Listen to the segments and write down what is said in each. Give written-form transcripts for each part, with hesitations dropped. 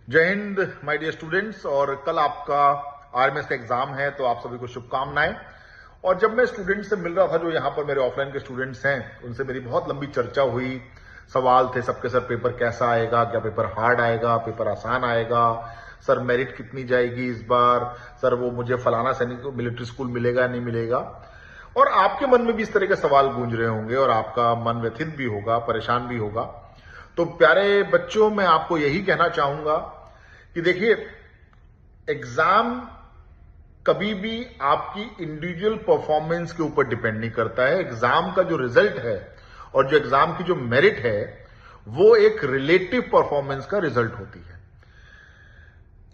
जय Hind my dear students. और कल आपका आरएमएस का एग्जाम है, तो आप सभी को शुभकामनाएं। और जब मैं स्टूडेंट से मिल रहा था, जो यहाँ पर मेरे ऑफलाइन के स्टूडेंट्स हैं, उनसे मेरी बहुत लंबी चर्चा हुई। सवाल थे सबके, सर पेपर कैसा आएगा, क्या पेपर हार्ड आएगा, पेपर आसान आएगा, सर मेरिट कितनी जाएगी इस बार, सर वो मुझे फलाना सैनिक मिलिट्री स्कूल मिलेगा नहीं मिलेगा। और आपके मन में भी इस तरह के सवाल गूंज रहे होंगे और आपका मन व्यथित भी होगा, परेशान भी होगा। तो प्यारे बच्चों, मैं आपको यही कहना चाहूंगा कि देखिए, एग्जाम कभी भी आपकी इंडिविजुअल परफॉर्मेंस के ऊपर डिपेंड नहीं करता है। एग्जाम का जो रिजल्ट है और जो एग्जाम की जो मेरिट है, वो एक रिलेटिव परफॉर्मेंस का रिजल्ट होती है।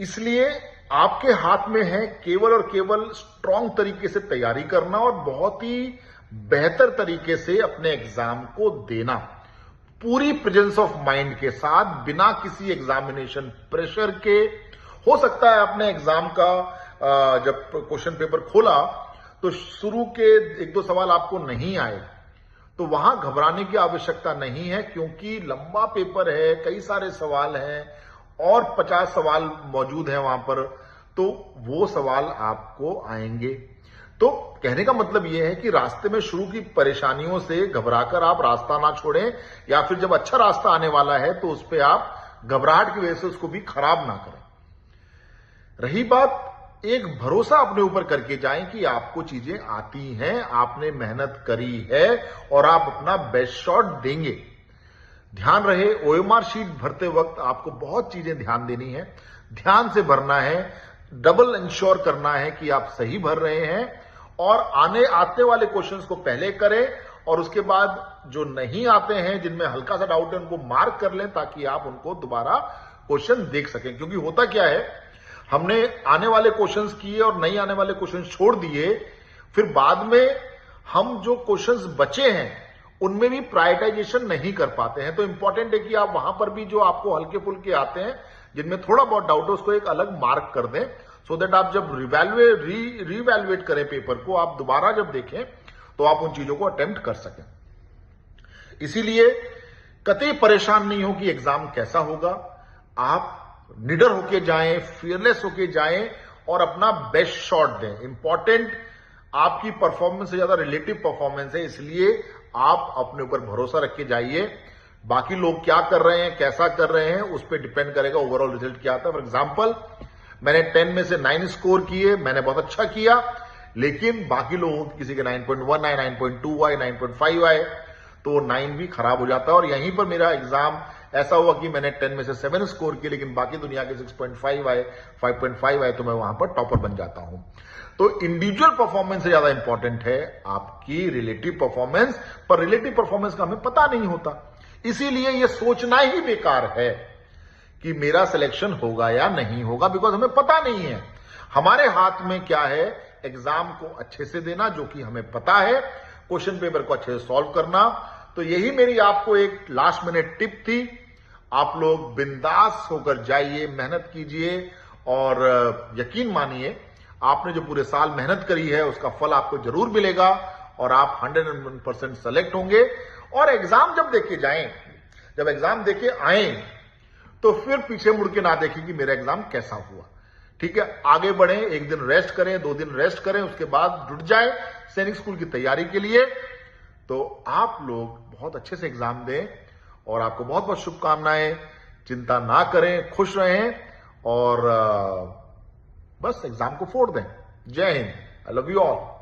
इसलिए आपके हाथ में है केवल और केवल स्ट्रांग तरीके से तैयारी करना और बहुत ही बेहतर तरीके से अपने एग्जाम को देना, पूरी प्रेजेंस ऑफ माइंड के साथ, बिना किसी एग्जामिनेशन प्रेशर के। हो सकता है आपने एग्जाम का जब क्वेश्चन पेपर खोला तो शुरू के एक दो सवाल आपको नहीं आए, तो वहां घबराने की आवश्यकता नहीं है, क्योंकि लंबा पेपर है, कई सारे सवाल हैं और 50 सवाल मौजूद हैं वहां पर, तो वो सवाल आपको आएंगे। तो कहने का मतलब यह है कि रास्ते में शुरू की परेशानियों से घबराकर आप रास्ता ना छोड़ें, या फिर जब अच्छा रास्ता आने वाला है तो उस पर आप घबराहट की वजह से उसको भी खराब ना करें। रही बात, एक भरोसा अपने ऊपर करके जाएं कि आपको चीजें आती हैं, आपने मेहनत करी है और आप अपना बेस्ट शॉट देंगे। ध्यान रहे, ओएमआर शीट भरते वक्त आपको बहुत चीजें ध्यान देनी है, ध्यान से भरना है, डबल इंश्योर करना है कि आप सही भर रहे हैं, और आते वाले क्वेश्चंस को पहले करें और उसके बाद जो नहीं आते हैं, जिनमें हल्का सा डाउट है, उनको मार्क कर लें ताकि आप उनको दोबारा क्वेश्चन देख सकें। क्योंकि होता क्या है, हमने आने वाले क्वेश्चंस किए और नहीं आने वाले क्वेश्चंस छोड़ दिए, फिर बाद में हम जो क्वेश्चंस बचे हैं उनमें भी प्रायोरिटाइजेशन नहीं कर पाते हैं। तो इंपॉर्टेंट है कि आप वहां पर भी जो आपको हल्के फुल्के आते हैं, जिनमें थोड़ा बहुत डाउट है, उसको एक अलग मार्क कर दें, सो दैट आप जब रीवैल्युएट करें पेपर को, आप दोबारा जब देखें तो आप उन चीजों को अटेम्प्ट कर सकें। इसीलिए कतई परेशान नहीं हो कि एग्जाम कैसा होगा। आप निडर होके जाएं, फियरलेस होके जाएं और अपना बेस्ट शॉट दें। इंपॉर्टेंट आपकी परफॉर्मेंस से ज्यादा रिलेटिव परफॉर्मेंस है, इसलिए आप अपने ऊपर भरोसा रख के जाइए। बाकी लोग क्या कर रहे हैं, कैसा कर रहे हैं, उस पर डिपेंड करेगा ओवरऑल रिजल्ट क्या आता है। फॉर एग्जाम्पल, मैंने 10 में से 9 स्कोर किए, मैंने बहुत अच्छा किया, लेकिन बाकी लोगों किसी के 9.1 आए, 9.2 आए, 9.5 आए, तो 9 भी खराब हो जाता है। और यहीं पर मेरा एग्जाम ऐसा हुआ कि मैंने 10 में से 7 स्कोर किए, लेकिन बाकी दुनिया के 6.5 आए, 5.5 आए, तो मैं वहां पर टॉपर बन जाता हूं। तो इंडिविजुअल परफॉर्मेंस से ज्यादा इंपॉर्टेंट है आपकी रिलेटिव परफॉर्मेंस, पर रिलेटिव परफॉर्मेंस का हमें पता नहीं होता, इसीलिए यह सोचना ही बेकार है कि मेरा सिलेक्शन होगा या नहीं होगा, बिकॉज हमें पता नहीं है। हमारे हाथ में क्या है, एग्जाम को अच्छे से देना, जो कि हमें पता है, क्वेश्चन पेपर को अच्छे से सॉल्व करना। तो यही मेरी आपको एक लास्ट मिनट टिप थी। आप लोग बिंदास होकर जाइए, मेहनत कीजिए और यकीन मानिए, आपने जो पूरे साल मेहनत करी है उसका फल आपको जरूर मिलेगा और आप 101% सेलेक्ट होंगे। और एग्जाम जब देके जाएं, जब एग्जाम देके आए, तो फिर पीछे मुड़ के ना देखें कि मेरा एग्जाम कैसा हुआ। ठीक है, आगे बढ़े, एक दिन रेस्ट करें, 2 दिन रेस्ट करें, उसके बाद जुट जाए सैनिक स्कूल की तैयारी के लिए। तो आप लोग बहुत अच्छे से एग्जाम दें और आपको बहुत बहुत शुभकामनाएं। चिंता ना करें, खुश रहें और बस एग्जाम को फोड़ दें। जय Hind, I love you all.